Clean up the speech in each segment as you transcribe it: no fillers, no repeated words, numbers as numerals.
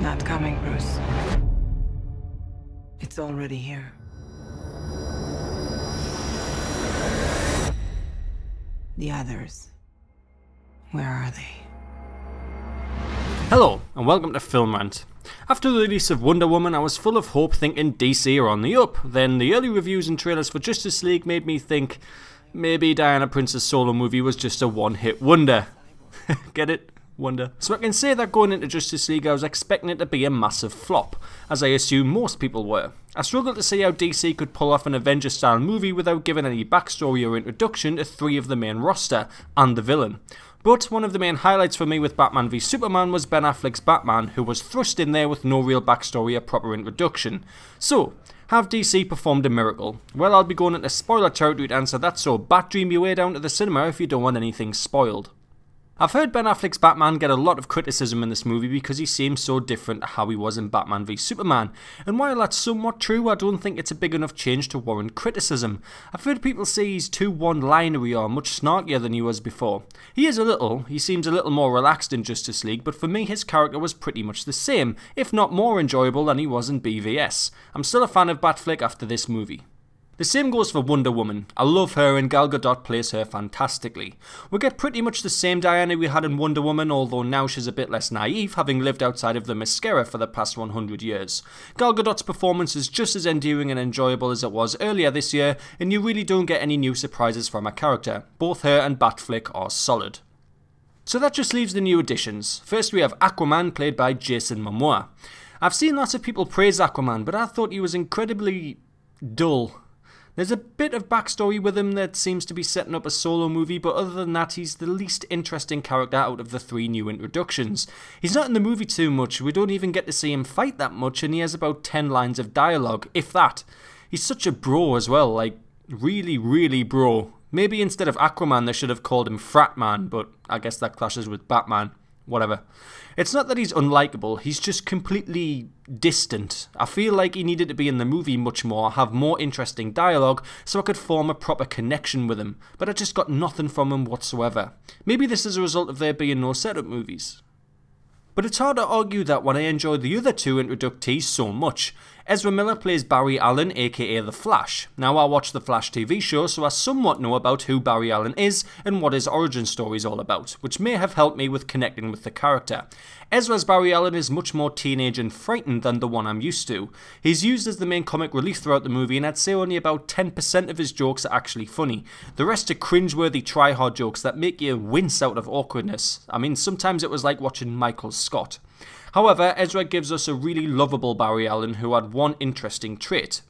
Not coming, Bruce. It's already here. The others. Where are they? Hello, and welcome to Film Rant. After the release of Wonder Woman, I was full of hope thinking DC are on the up. Then the early reviews and trailers for Justice League made me think maybe Diana Prince's solo movie was just a one-hit wonder. Get it? Wonder. So I can say that going into Justice League I was expecting it to be a massive flop, as I assume most people were. I struggled to see how DC could pull off an Avengers style movie without giving any backstory or introduction to three of the main roster, and the villain. But one of the main highlights for me with Batman v Superman was Ben Affleck's Batman, who was thrust in there with no real backstory or proper introduction. So, have DC performed a miracle? Well, I'll be going into spoiler territory to answer that, so bat dream your way down to the cinema if you don't want anything spoiled. I've heard Ben Affleck's Batman get a lot of criticism in this movie because he seems so different to how he was in Batman v Superman, and while that's somewhat true, I don't think it's a big enough change to warrant criticism. I've heard people say he's too one-linery or much snarkier than he was before. He is a little, he seems a little more relaxed in Justice League, but for me his character was pretty much the same, if not more enjoyable than he was in BVS. I'm still a fan of Batfleck after this movie. The same goes for Wonder Woman. I love her and Gal Gadot plays her fantastically. We get pretty much the same Diana we had in Wonder Woman, although now she's a bit less naive, having lived outside of the mascara for the past 100 years. Gal Gadot's performance is just as endearing and enjoyable as it was earlier this year, and you really don't get any new surprises from her character. Both her and Batfleck are solid. So that just leaves the new additions. First we have Aquaman, played by Jason Momoa. I've seen lots of people praise Aquaman, but I thought he was incredibly dull. There's a bit of backstory with him that seems to be setting up a solo movie, but other than that he's the least interesting character out of the three new introductions. He's not in the movie too much, we don't even get to see him fight that much, and he has about 10 lines of dialogue, if that. He's such a bro as well, like really bro. Maybe instead of Aquaman they should have called him Fratman, but I guess that clashes with Batman. Whatever. It's not that he's unlikable, he's just completely distant. I feel like he needed to be in the movie much more, have more interesting dialogue, so I could form a proper connection with him, but I just got nothing from him whatsoever. Maybe this is a result of there being no setup movies. But it's hard to argue that when I enjoy the other two introductees so much. Ezra Miller plays Barry Allen, aka The Flash. Now I watch the Flash TV show, so I somewhat know about who Barry Allen is and what his origin story is all about, which may have helped me with connecting with the character. Ezra's Barry Allen is much more teenage and frightened than the one I'm used to. He's used as the main comic relief throughout the movie, and I'd say only about 10% of his jokes are actually funny. The rest are cringeworthy try-hard jokes that make you wince out of awkwardness. I mean, sometimes it was like watching Michael Scott. However, Ezra gives us a really lovable Barry Allen who had one interesting trait.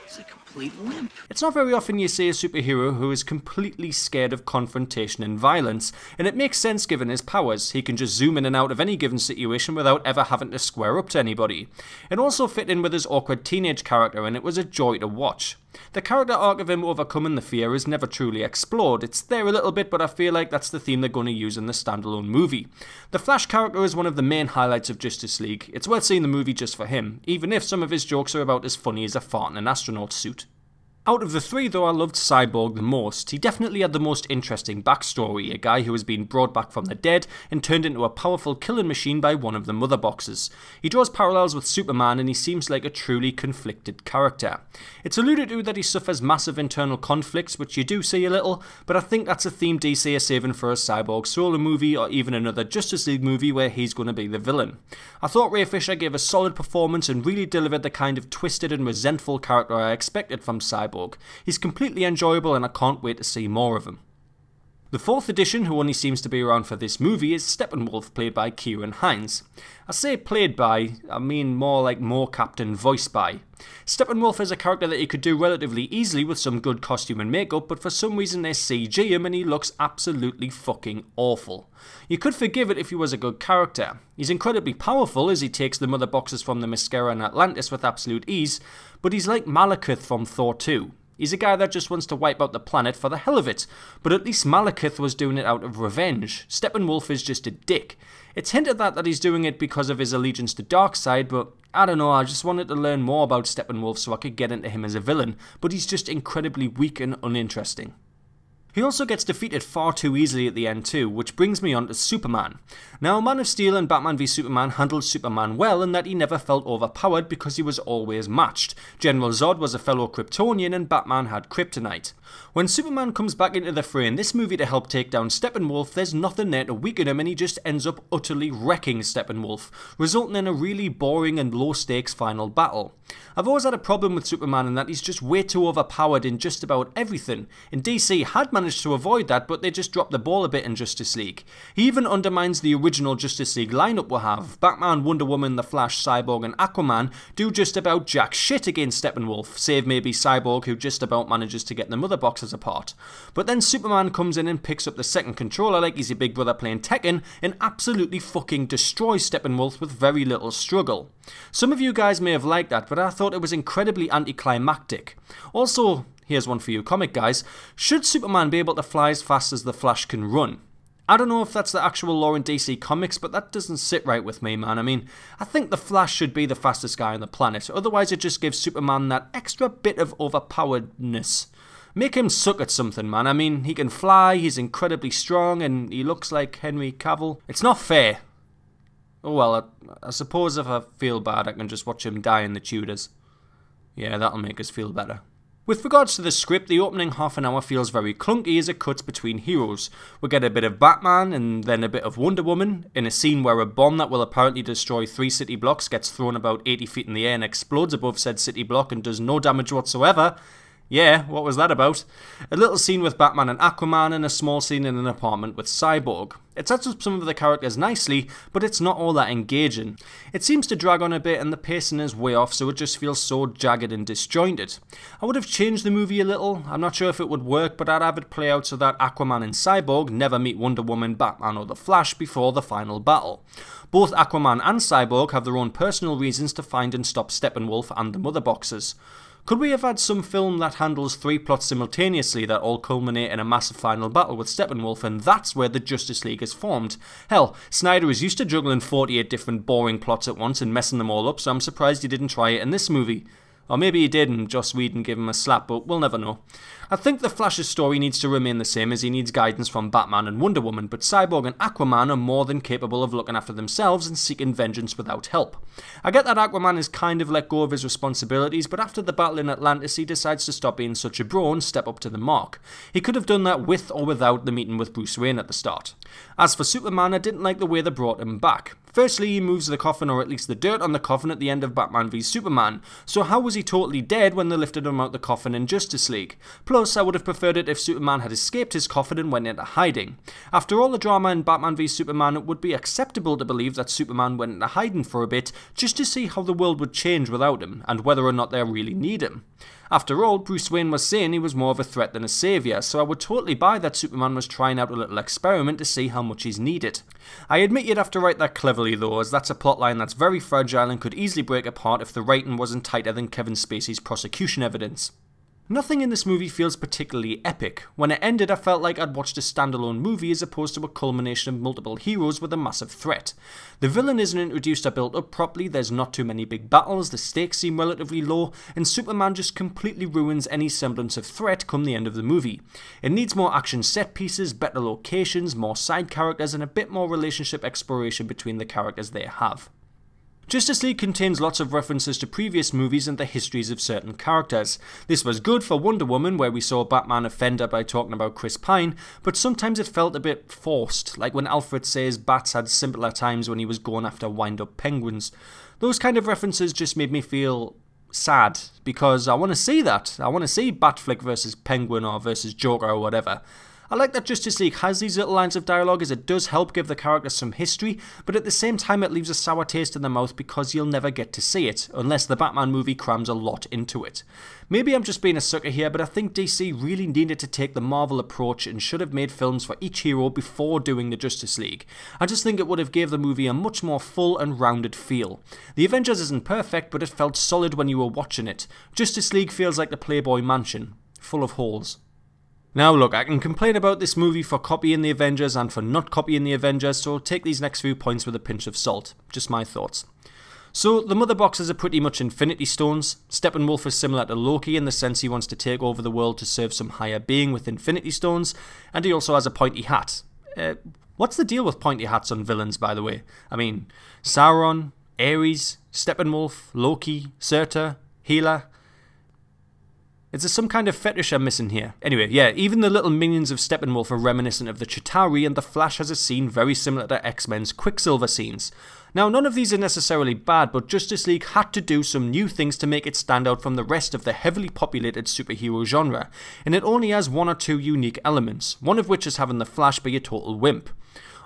He's a complete wimp. It's not very often you see a superhero who is completely scared of confrontation and violence, and it makes sense given his powers. He can just zoom in and out of any given situation without ever having to square up to anybody. It also fit in with his awkward teenage character, and it was a joy to watch. The character arc of him overcoming the fear is never truly explored. It's there a little bit, but I feel like that's the theme they're going to use in the standalone movie. The Flash character is one of the main highlights of Justice League. It's worth seeing the movie just for him, even if some of his jokes are about as funny as a fart in an astronaut suit. Out of the three though, I loved Cyborg the most. He definitely had the most interesting backstory, a guy who has been brought back from the dead and turned into a powerful killing machine by one of the mother boxes. He draws parallels with Superman and he seems like a truly conflicted character. It's alluded to that he suffers massive internal conflicts, which you do see a little, but I think that's a theme DC are saving for a Cyborg solo movie or even another Justice League movie where he's going to be the villain. I thought Ray Fisher gave a solid performance and really delivered the kind of twisted and resentful character I expected from Cyborg. He's completely enjoyable and I can't wait to see more of him. The fourth addition, who only seems to be around for this movie, is Steppenwolf, played by Kieran Hines. I say played by, I mean more like mocap than voiced by. Steppenwolf is a character that you could do relatively easily with some good costume and makeup, but for some reason they CG him and he looks absolutely fucking awful. You could forgive it if he was a good character. He's incredibly powerful as he takes the mother boxes from the Mascara and Atlantis with absolute ease, but he's like Malekith from Thor 2. He's a guy that just wants to wipe out the planet for the hell of it, but at least Malekith was doing it out of revenge. Steppenwolf is just a dick. It's hinted that he's doing it because of his allegiance to Darkseid, but I don't know, I just wanted to learn more about Steppenwolf so I could get into him as a villain, but he's just incredibly weak and uninteresting. He also gets defeated far too easily at the end too, which brings me on to Superman. Now, Man of Steel and Batman v Superman handled Superman well in that he never felt overpowered because he was always matched. General Zod was a fellow Kryptonian and Batman had kryptonite. When Superman comes back into the fray in this movie to help take down Steppenwolf, there's nothing there to weaken him and he just ends up utterly wrecking Steppenwolf, resulting in a really boring and low stakes final battle. I've always had a problem with Superman in that he's just way too overpowered in just about everything, and DC had managed to avoid that, but they just dropped the ball a bit in Justice League. He even undermines the original Justice League lineup we have. Batman, Wonder Woman, The Flash, Cyborg and Aquaman do just about jack shit against Steppenwolf, save maybe Cyborg who just about manages to get the mother boxes apart. But then Superman comes in and picks up the second controller like he's a big brother playing Tekken and absolutely fucking destroys Steppenwolf with very little struggle. Some of you guys may have liked that, but I thought it was incredibly anticlimactic. Also, here's one for you comic guys, should Superman be able to fly as fast as the Flash can run? I don't know if that's the actual lore in DC Comics, but that doesn't sit right with me, man. I mean, I think the Flash should be the fastest guy on the planet, otherwise it just gives Superman that extra bit of overpoweredness. Make him suck at something, man. I mean, he can fly, he's incredibly strong, and he looks like Henry Cavill. It's not fair. Oh well, I suppose if I feel bad, I can just watch him die in the Tudors. Yeah, that'll make us feel better. With regards to the script, the opening half an hour feels very clunky as it cuts between heroes. We get a bit of Batman and then a bit of Wonder Woman in a scene where a bomb that will apparently destroy 3 city blocks gets thrown about 80 feet in the air and explodes above said city block and does no damage whatsoever. Yeah, what was that about? A little scene with Batman and Aquaman and a small scene in an apartment with Cyborg. It sets up some of the characters nicely, but it's not all that engaging. It seems to drag on a bit and the pacing is way off, so it just feels so jagged and disjointed. I would have changed the movie a little. I'm not sure if it would work, but I'd have it play out so that Aquaman and Cyborg never meet Wonder Woman, Batman or the Flash before the final battle. Both Aquaman and Cyborg have their own personal reasons to find and stop Steppenwolf and the Mother Boxes. Could we have had some film that handles 3 plots simultaneously that all culminate in a massive final battle with Steppenwolf, and that's where the Justice League is formed? Hell, Snyder is used to juggling 48 different boring plots at once and messing them all up, so I'm surprised he didn't try it in this movie. Or maybe he did and Joss Whedon gave him a slap, but we'll never know. I think the Flash's story needs to remain the same as he needs guidance from Batman and Wonder Woman, but Cyborg and Aquaman are more than capable of looking after themselves and seeking vengeance without help. I get that Aquaman has kind of let go of his responsibilities, but after the battle in Atlantis he decides to stop being such a bro and step up to the mark. He could have done that with or without the meeting with Bruce Wayne at the start. As for Superman, I didn't like the way they brought him back. Firstly, he moves the coffin, or at least the dirt on the coffin, at the end of Batman v Superman, so how was he totally dead when they lifted him out the coffin in Justice League? Plus, I would have preferred it if Superman had escaped his coffin and went into hiding. After all the drama in Batman v Superman, it would be acceptable to believe that Superman went into hiding for a bit just to see how the world would change without him, and whether or not they really need him. After all, Bruce Wayne was saying he was more of a threat than a saviour, so I would totally buy that Superman was trying out a little experiment to see how much he's needed. I admit you'd have to write that cleverly though, as that's a plotline that's very fragile and could easily break apart if the writing wasn't tighter than Kevin Spacey's prosecution evidence. Nothing in this movie feels particularly epic. When it ended, I felt like I'd watched a standalone movie as opposed to a culmination of multiple heroes with a massive threat. The villain isn't introduced or built up properly, there's not too many big battles, the stakes seem relatively low, and Superman just completely ruins any semblance of threat come the end of the movie. It needs more action set pieces, better locations, more side characters, and a bit more relationship exploration between the characters they have. Justice League contains lots of references to previous movies and the histories of certain characters. This was good for Wonder Woman, where we saw Batman offend her by talking about Chris Pine, but sometimes it felt a bit forced, like when Alfred says Bats had simpler times when he was going after wind-up penguins. Those kind of references just made me feel sad, because I want to see that. I want to see Batflick versus Penguin or versus Joker or whatever. I like that Justice League has these little lines of dialogue as it does help give the characters some history, but at the same time it leaves a sour taste in the mouth because you'll never get to see it, unless the Batman movie crams a lot into it. Maybe I'm just being a sucker here, but I think DC really needed to take the Marvel approach and should have made films for each hero before doing the Justice League. I just think it would have gave the movie a much more full and rounded feel. The Avengers isn't perfect, but it felt solid when you were watching it. Justice League feels like the Playboy Mansion, full of holes. Now look, I can complain about this movie for copying the Avengers and for not copying the Avengers, so take these next few points with a pinch of salt. Just my thoughts. So the mother boxes are pretty much Infinity Stones. Steppenwolf is similar to Loki in the sense he wants to take over the world to serve some higher being with Infinity Stones, and he also has a pointy hat. What's the deal with pointy hats on villains, by the way? I mean, Sauron, Ares, Steppenwolf, Loki, Surtur, Hela. Is there some kind of fetish I'm missing here? Anyway, yeah, even the little minions of Steppenwolf are reminiscent of the Chitauri, and the Flash has a scene very similar to X-Men's Quicksilver scenes. Now, none of these are necessarily bad, but Justice League had to do some new things to make it stand out from the rest of the heavily populated superhero genre, and it only has one or two unique elements, one of which is having the Flash be a total wimp.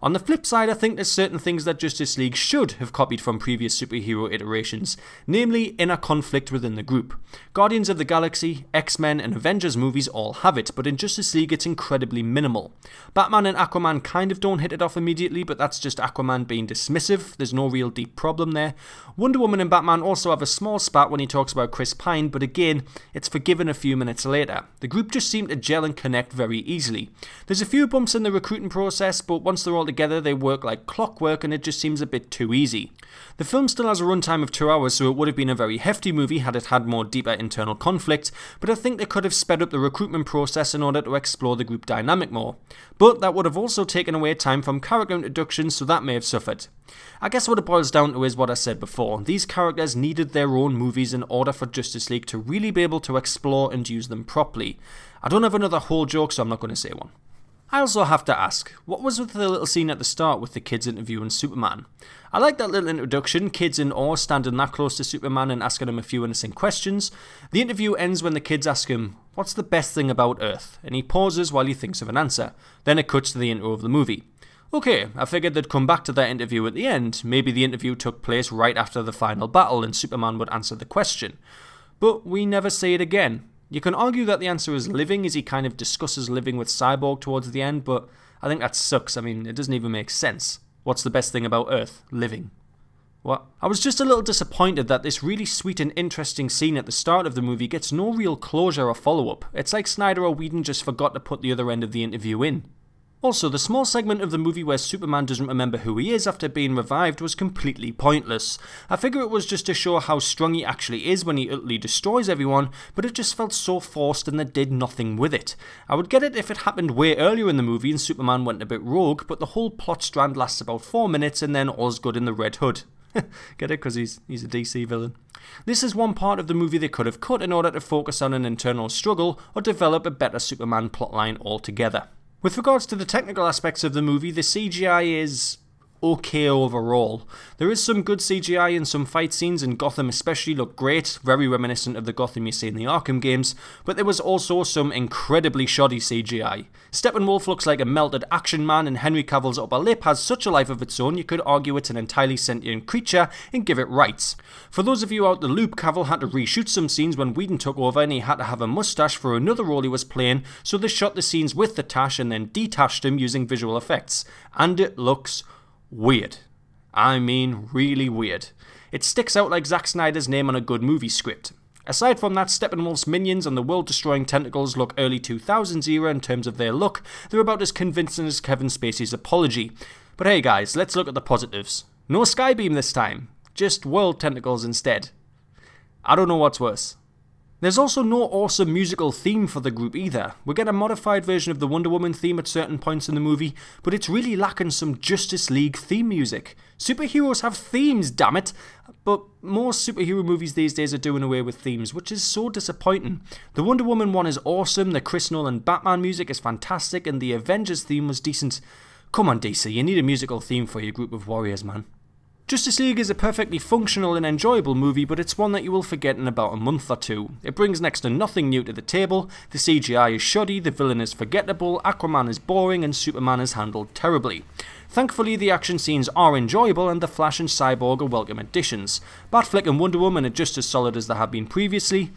On the flip side, I think there's certain things that Justice League should have copied from previous superhero iterations, namely inner conflict within the group. Guardians of the Galaxy, X-Men and Avengers movies all have it, but in Justice League it's incredibly minimal. Batman and Aquaman kind of don't hit it off immediately, but that's just Aquaman being dismissive, there's no real deep problem there. Wonder Woman and Batman also have a small spat when he talks about Chris Pine, but again, it's forgiven a few minutes later. The group just seem to gel and connect very easily. There's a few bumps in the recruiting process, but once they're all together they work like clockwork and it just seems a bit too easy. The film still has a runtime of 2 hours, so it would have been a very hefty movie had it had more deeper internal conflict, but I think they could have sped up the recruitment process in order to explore the group dynamic more. But that would have also taken away time from character introductions, so that may have suffered. I guess what it boils down to is what I said before. These characters needed their own movies in order for Justice League to really be able to explore and use them properly. I don't have another whole joke, so I'm not going to say one. I also have to ask, what was with the little scene at the start with the kids interviewing Superman? I like that little introduction, kids in awe standing that close to Superman and asking him a few innocent questions. The interview ends when the kids ask him, what's the best thing about Earth? And he pauses while he thinks of an answer. Then it cuts to the intro of the movie. Okay, I figured they'd come back to that interview at the end. Maybe the interview took place right after the final battle and Superman would answer the question. But we never see it again. You can argue that the answer is living, as he kind of discusses living with Cyborg towards the end, but I think that sucks. I mean, it doesn't even make sense. What's the best thing about Earth? Living. What? I was just a little disappointed that this really sweet and interesting scene at the start of the movie gets no real closure or follow-up. It's like Snyder or Whedon just forgot to put the other end of the interview in. Also, the small segment of the movie where Superman doesn't remember who he is after being revived was completely pointless. I figure it was just to show how strong he actually is when he utterly destroys everyone, but it just felt so forced and they did nothing with it. I would get it if it happened way earlier in the movie and Superman went a bit rogue, but the whole plot strand lasts about 4 minutes and then all's good in the Red Hood. Get it? Because he's a DC villain. This is one part of the movie they could have cut in order to focus on an internal struggle or develop a better Superman plotline altogether. With regards to the technical aspects of the movie, the CGI is okay overall. There is some good CGI in some fight scenes, and Gotham especially looked great, very reminiscent of the Gotham you see in the Arkham games, but there was also some incredibly shoddy CGI. Steppenwolf looks like a melted action man, and Henry Cavill's upper lip has such a life of its own you could argue it's an entirely sentient creature and give it rights. For those of you out the loop, Cavill had to reshoot some scenes when Whedon took over and he had to have a mustache for another role he was playing, so they shot the scenes with the tash and then detached him using visual effects. And it looks weird. I mean, really weird. It sticks out like Zack Snyder's name on a good movie script. Aside from that, Steppenwolf's minions and the world-destroying tentacles look early 2000s era in terms of their look. They're about as convincing as Kevin Spacey's apology. But hey guys, let's look at the positives. No Skybeam this time. Just world tentacles instead. I don't know what's worse. There's also no awesome musical theme for the group either. We get a modified version of the Wonder Woman theme at certain points in the movie, but it's really lacking some Justice League theme music. Superheroes have themes, damn it! But most superhero movies these days are doing away with themes, which is so disappointing. The Wonder Woman one is awesome, the Chris Nolan Batman music is fantastic, and the Avengers theme was decent. Come on DC, you need a musical theme for your group of warriors, man. Justice League is a perfectly functional and enjoyable movie, but it's one that you will forget in about a month or two. It brings next to nothing new to the table, the CGI is shoddy, the villain is forgettable, Aquaman is boring, and Superman is handled terribly. Thankfully, the action scenes are enjoyable and the Flash and Cyborg are welcome additions. Batfleck and Wonder Woman are just as solid as they have been previously.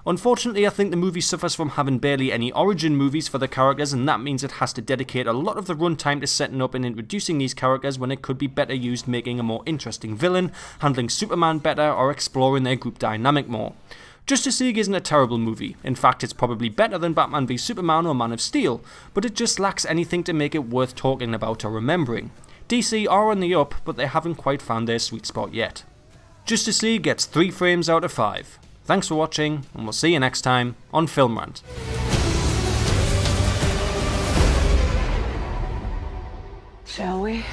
Unfortunately, I think the movie suffers from having barely any origin movies for the characters, and that means it has to dedicate a lot of the runtime to setting up and introducing these characters when it could be better used making a more interesting villain, handling Superman better, or exploring their group dynamic more. Justice League isn't a terrible movie. In fact, it's probably better than Batman v Superman or Man of Steel, but it just lacks anything to make it worth talking about or remembering. DC are on the up, but they haven't quite found their sweet spot yet. Justice League gets 3 frames out of 5. Thanks for watching, and we'll see you next time on Film Rant. Shall we?